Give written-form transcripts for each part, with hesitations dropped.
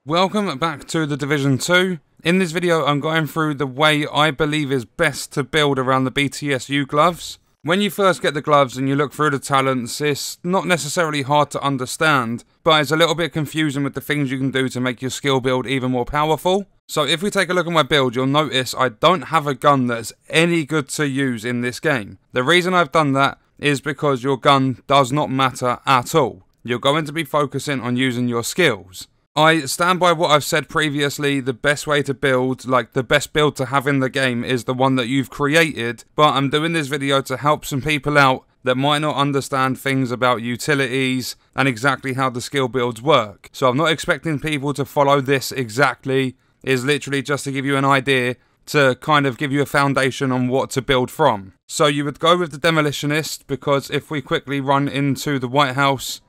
Welcome back to the Division 2. In this video I'm going through the way I believe is best to build around the BTSU gloves. When you first get the gloves and you look through the talents, it's not necessarily hard to understand, but it's a little bit confusing with the things you can do to make your skill build even more powerful. So if we take a look at my build, you'll notice I don't have a gun that's any good to use in this game. The reason I've done that is because your gun does not matter at all. You're going to be focusing on using your skills. I stand by what I've said previously, the best way to build, like the best build to have in the game is the one that you've created, but I'm doing this video to help some people out that might not understand things about utilities and exactly how the skill builds work. So I'm not expecting people to follow this exactly, it's literally just to give you an idea to kind of give you a foundation on what to build from. So you would go with the Demolitionist, because if we quickly run into the White House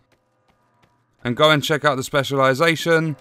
and go and check out the specialization,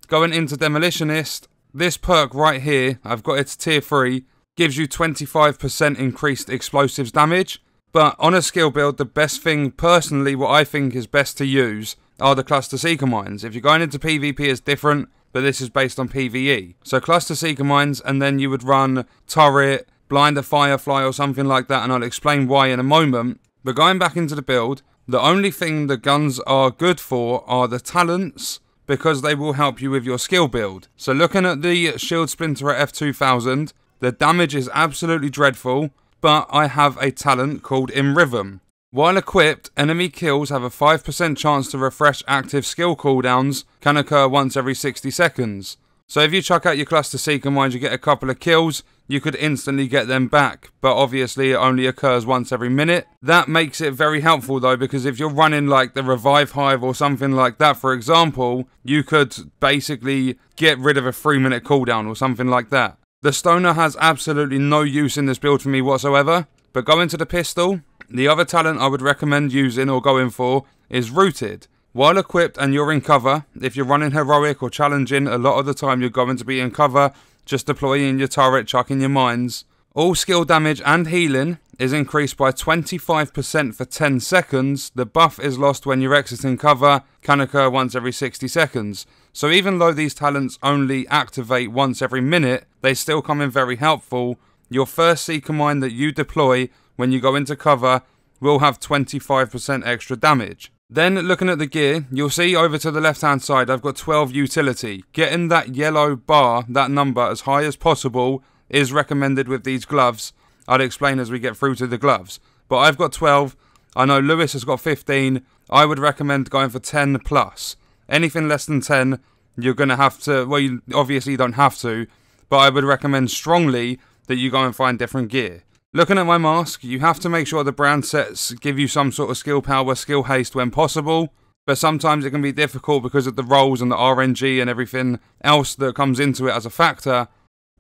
going into Demolitionist, this perk right here, I've got it to tier 3, gives you 25% increased explosives damage. But on a skill build, the best thing, personally, what I think is best to use are the Cluster Seeker Mines. If you're going into PvP, it's different, but this is based on PvE. So Cluster Seeker Mines, and then you would run Turret, Blinder Firefly or something like that, and I'll explain why in a moment. But going back into the build, the only thing the guns are good for are the talents, because they will help you with your skill build. So looking at the Shield Splinter at F2000, the damage is absolutely dreadful, but I have a talent called In Rhythm. While equipped, enemy kills have a 5% chance to refresh active skill cooldowns, can occur once every 60 seconds. So if you chuck out your Cluster Seeker Mines, you get a couple of kills, you could instantly get them back, but obviously it only occurs once every minute. That makes it very helpful though, because if you're running like the Revive Hive or something like that, for example, you could basically get rid of a 3-minute cooldown or something like that. The Stoner has absolutely no use in this build for me whatsoever, but going to the pistol, the other talent I would recommend using or going for is Rooted. While equipped and you're in cover, if you're running heroic or challenging, a lot of the time you're going to be in cover, just deploying your turret, chucking your mines. All skill damage and healing is increased by 25% for 10 seconds. The buff is lost when you're exiting cover, can occur once every 60 seconds. So even though these talents only activate once every minute, they still come in very helpful. Your first Seeker Mine that you deploy when you go into cover will have 25% extra damage. Then looking at the gear, you'll see over to the left hand side I've got 12 utility. Getting that yellow bar, that number, as high as possible is recommended with these gloves. I'll explain as we get through to the gloves. But I've got 12, I know Lewis has got 15, I would recommend going for 10 plus. Anything less than 10, you're going to have to, well you obviously don't have to, but I would recommend strongly that you go and find different gear. Looking at my mask, you have to make sure the brand sets give you some sort of skill power, skill haste when possible, but sometimes it can be difficult because of the rolls and the RNG and everything else that comes into it as a factor.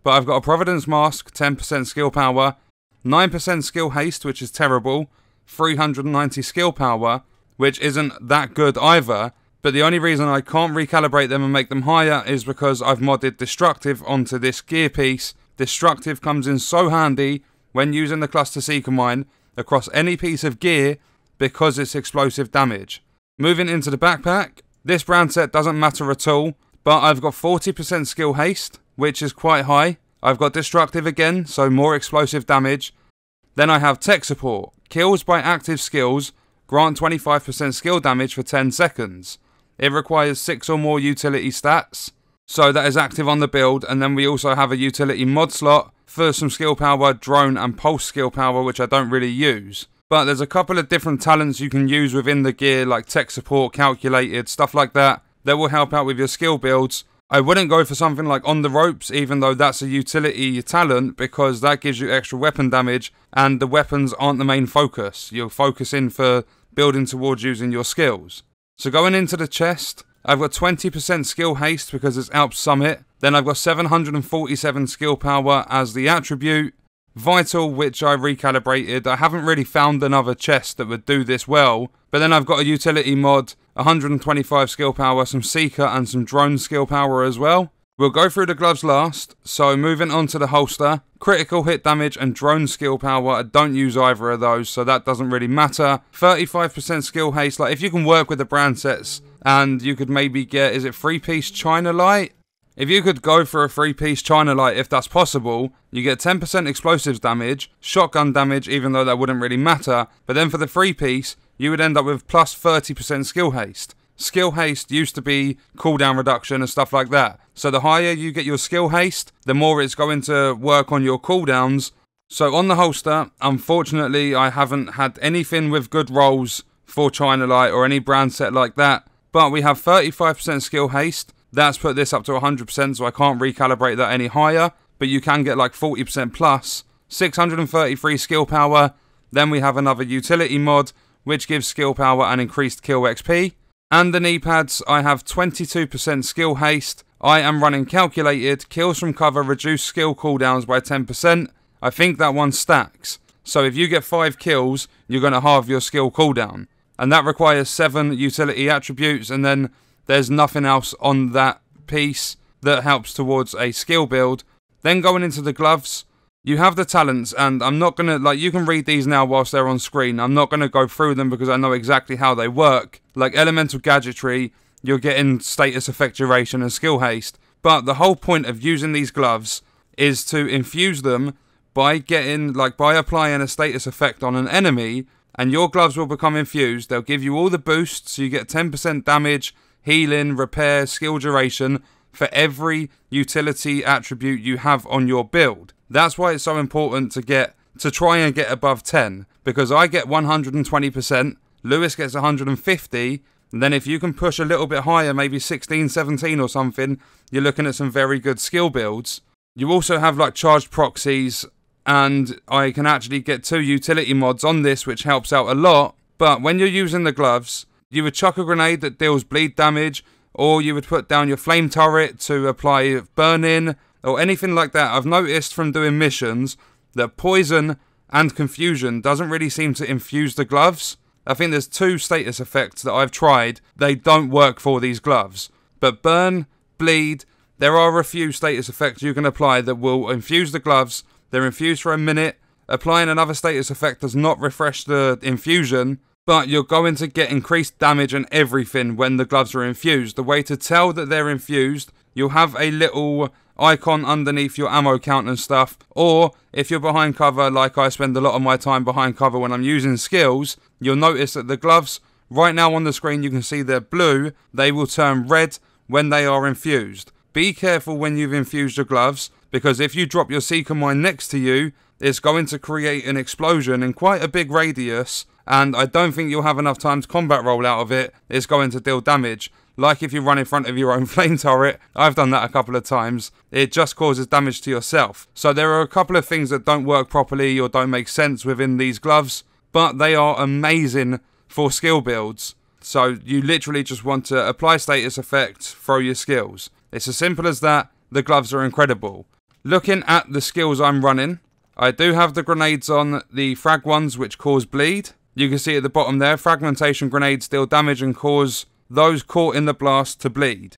But I've got a Providence mask, 10% skill power, 9% skill haste, which is terrible, 390 skill power, which isn't that good either, but the only reason I can't recalibrate them and make them higher is because I've modded Destructive onto this gear piece. Destructive comes in so handy when using the Cluster Seeker Mine across any piece of gear because it's explosive damage. Moving into the backpack, this brand set doesn't matter at all, but I've got 40% skill haste, which is quite high. I've got Destructive again, so more explosive damage. Then I have Tech Support. Kills by active skills grant 25% skill damage for 10 seconds. It requires 6 or more utility stats, so that is active on the build, and then we also have a utility mod slot for some skill power, drone and pulse skill power, which I don't really use. But there's a couple of different talents you can use within the gear, like Tech Support, Calculated, stuff like that, that will help out with your skill builds. I wouldn't go for something like On the Ropes, even though that's a utility talent, because that gives you extra weapon damage, and the weapons aren't the main focus. You're focusing for building towards using your skills. So going into the chest, I've got 20% skill haste because it's Alps Summit. Then I've got 747 skill power as the attribute. Vital, which I recalibrated. I haven't really found another chest that would do this well. But then I've got a utility mod, 125 skill power, some Seeker and some drone skill power as well. We'll go through the gloves last, so moving on to the holster. Critical hit damage and drone skill power, I don't use either of those, so that doesn't really matter. 35% skill haste, like if you can work with the brand sets, and you could maybe get, is it 3-piece China Light? If you could go for a 3-piece China Light, if that's possible, you get 10% explosives damage, shotgun damage, even though that wouldn't really matter, but then for the 3-piece, you would end up with plus 30% skill haste. Skill haste used to be cooldown reduction and stuff like that. So the higher you get your skill haste, the more it's going to work on your cooldowns. So on the holster, unfortunately, I haven't had anything with good rolls for China Light or any brand set like that. But we have 35% skill haste. That's put this up to 100%, so I can't recalibrate that any higher. But you can get like 40% plus. 633 skill power. Then we have another utility mod, which gives skill power and increased kill XP. And the knee pads, I have 22% skill haste. I am running calculated. Kills from cover reduce skill cooldowns by 10%. I think that one stacks. So if you get 5 kills, you're going to halve your skill cooldown. And that requires 7 utility attributes, and then there's nothing else on that piece that helps towards a skill build. Then going into the gloves, you have the talents, and I'm not going to, like, you can read these now whilst they're on screen. I'm not going to go through them because I know exactly how they work. Like elemental gadgetry, you're getting status effect duration and skill haste. But the whole point of using these gloves is to infuse them by applying a status effect on an enemy, and your gloves will become infused. They'll give you all the boosts, so you get 10% damage, healing, repair, skill duration for every utility attribute you have on your build. That's why it's so important to try and get above 10, because I get 120%, Lewis gets 150, and then if you can push a little bit higher, maybe 16, 17 or something, you're looking at some very good skill builds. You also have like charged proxies, and I can actually get 2 utility mods on this, which helps out a lot. But when you're using the gloves, you would chuck a grenade that deals bleed damage, or you would put down your flame turret to apply burn-in, or anything like that. I've noticed from doing missions that poison and confusion doesn't really seem to infuse the gloves. I think there's 2 status effects that I've tried. They don't work for these gloves. But burn, bleed, there are a few status effects you can apply that will infuse the gloves. They're infused for a minute. Applying another status effect does not refresh the infusion, but you're going to get increased damage and everything when the gloves are infused. The way to tell that they're infused, you'll have a little icon underneath your ammo count and stuff, or if you're behind cover, like I spend a lot of my time behind cover when I'm using skills, you'll notice that the gloves, right now on the screen you can see they're blue, they will turn red when they are infused. Be careful when you've infused your gloves, because if you drop your Seeker Mine next to you, it's going to create an explosion in quite a big radius, and I don't think you'll have enough time to combat roll out of it. It's going to deal damage. Like if you run in front of your own flame turret, I've done that a couple of times, it just causes damage to yourself. So there are a couple of things that don't work properly or don't make sense within these gloves, but they are amazing for skill builds. So you literally just want to apply status effect, throw your skills. It's as simple as that. The gloves are incredible. Looking at the skills I'm running, I do have the grenades on, the frag ones which cause bleed. You can see at the bottom there, fragmentation grenades deal damage and cause those caught in the blast to bleed.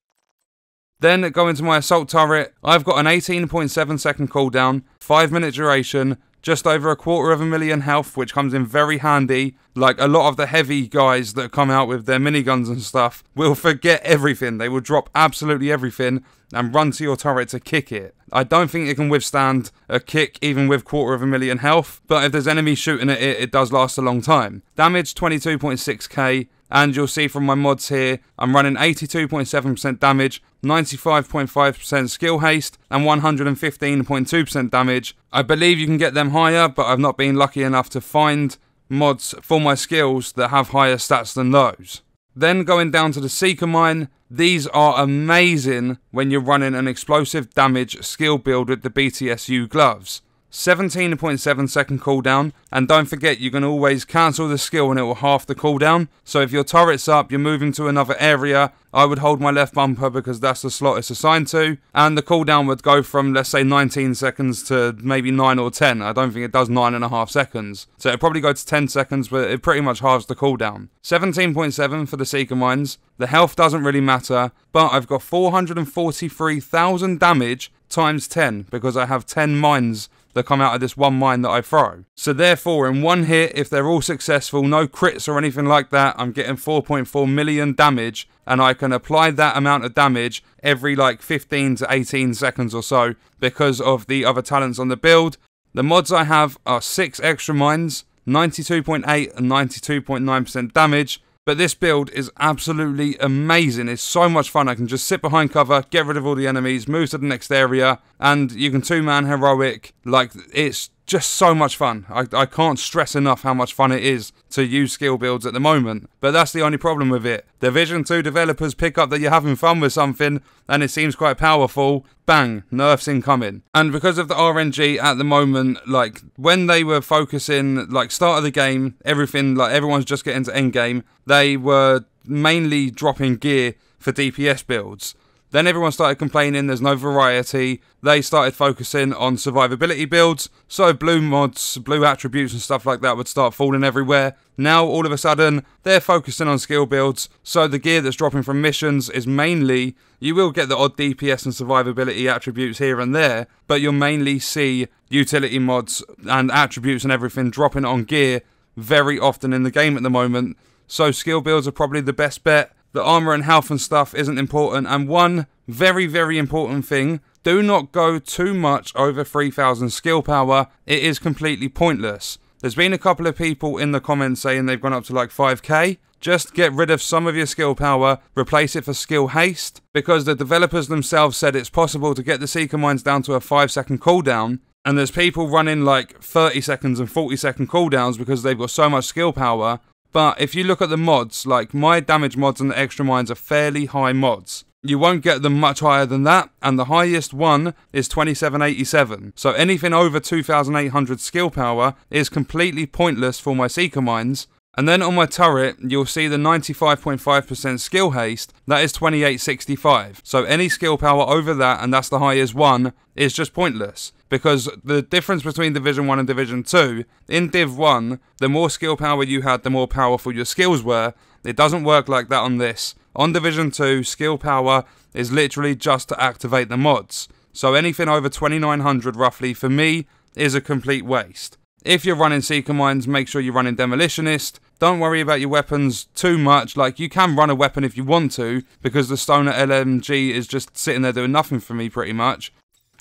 Then going to my assault turret, I've got an 18.7 second cooldown, 5-minute duration, just over 250,000 health, which comes in very handy. Like a lot of the heavy guys that come out with their miniguns and stuff will forget everything. They will drop absolutely everything and run to your turret to kick it. I don't think it can withstand a kick even with 250,000 health, but if there's enemies shooting at it, it does last a long time. Damage 22.6k, and you'll see from my mods here, I'm running 82.7% damage, 95.5% skill haste, and 115.2% damage. I believe you can get them higher, but I've not been lucky enough to find mods for my skills that have higher stats than those. Then going down to the Seeker Mine, these are amazing when you're running an explosive damage skill build with the BTSU gloves. 17.7 second cooldown, and don't forget you can always cancel the skill and it will half the cooldown. So if your turret's up, you're moving to another area, I would hold my left bumper because that's the slot it's assigned to, and the cooldown would go from, let's say, 19 seconds to maybe 9 or 10. I don't think it does 9.5 seconds. So it'd probably go to 10 seconds, but it pretty much halves the cooldown. 17.7 for the Seeker Mines. The health doesn't really matter, but I've got 443,000 damage times 10 because I have 10 mines that come out of this one mine that I throw. So therefore, in one hit, if they're all successful, no crits or anything like that, I'm getting 4.4 million damage, and I can apply that amount of damage every like 15 to 18 seconds or so because of the other talents on the build. The mods I have are 6 extra mines, 92.8 and 92.9% damage. But this build is absolutely amazing. It's so much fun. I can just sit behind cover, get rid of all the enemies, move to the next area, and you can 2-man heroic. Like, it's just so much fun. I can't stress enough how much fun it is to use skill builds at the moment. But that's the only problem with it. Division 2 developers pick up that you're having fun with something, and it seems quite powerful. Bang, nerfs incoming. And because of the RNG at the moment, like, when they were focusing, like, start of the game, everything, like, everyone's just getting to end game, they were mainly dropping gear for DPS builds. Then everyone started complaining there's no variety. They started focusing on survivability builds, so blue mods, blue attributes and stuff like that would start falling everywhere. Now all of a sudden they're focusing on skill builds, so the gear that's dropping from missions is mainly, you will get the odd DPS and survivability attributes here and there, but you'll mainly see utility mods and attributes and everything dropping on gear very often in the game at the moment. So skill builds are probably the best bet. The armor and health and stuff isn't important. And one very, very important thing, do not go too much over 3000 skill power. It is completely pointless. There's been a couple of people in the comments saying they've gone up to like 5k. Just get rid of some of your skill power, replace it for skill haste, because the developers themselves said it's possible to get the Seeker Mines down to a 5-second cooldown. And there's people running like 30 seconds and 40-second cooldowns because they've got so much skill power. But if you look at the mods, like my damage mods and the extra mines are fairly high mods. You won't get them much higher than that, and the highest one is 2787. So anything over 2800 skill power is completely pointless for my Seeker Mines. And then on my turret, you'll see the 95.5% skill haste, that is 2865. So any skill power over that, and that's the highest one, is just pointless. Because the difference between Division 1 and Division 2, in Div 1, the more skill power you had, the more powerful your skills were. It doesn't work like that on this. On Division 2, skill power is literally just to activate the mods. So anything over 2900 roughly, for me, is a complete waste. If you're running Seeker Mines, make sure you're running Demolitionist. Don't worry about your weapons too much. Like, you can run a weapon if you want to, because the Stoner LMG is just sitting there doing nothing for me pretty much.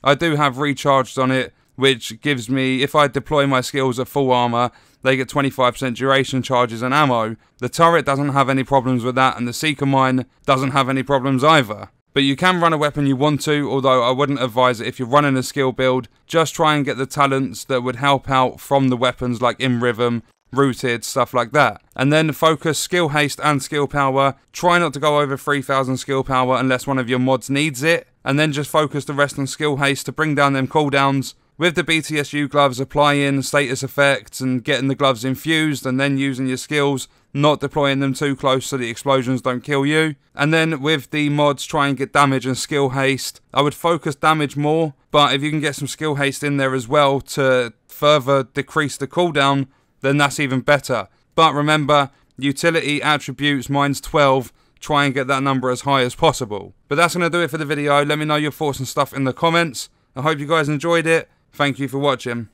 I do have recharged on it, which gives me, if I deploy my skills at full armor, they get 25% duration charges and ammo. The turret doesn't have any problems with that, and the Seeker Mine doesn't have any problems either. But you can run a weapon you want to, although I wouldn't advise it if you're running a skill build. Just try and get the talents that would help out from the weapons, like In Rhythm, Rooted, stuff like that. And then focus skill haste and skill power. Try not to go over 3000 skill power unless one of your mods needs it. And then just focus the rest on skill haste to bring down them cooldowns. With the BTSU gloves, applying status effects and getting the gloves infused and then using your skills, not deploying them too close so the explosions don't kill you. And then with the mods, try and get damage and skill haste. I would focus damage more, but if you can get some skill haste in there as well to further decrease the cooldown, then that's even better. But remember, utility attributes minus 12, try and get that number as high as possible. But that's going to do it for the video. Let me know your thoughts and stuff in the comments. I hope you guys enjoyed it. Thank you for watching.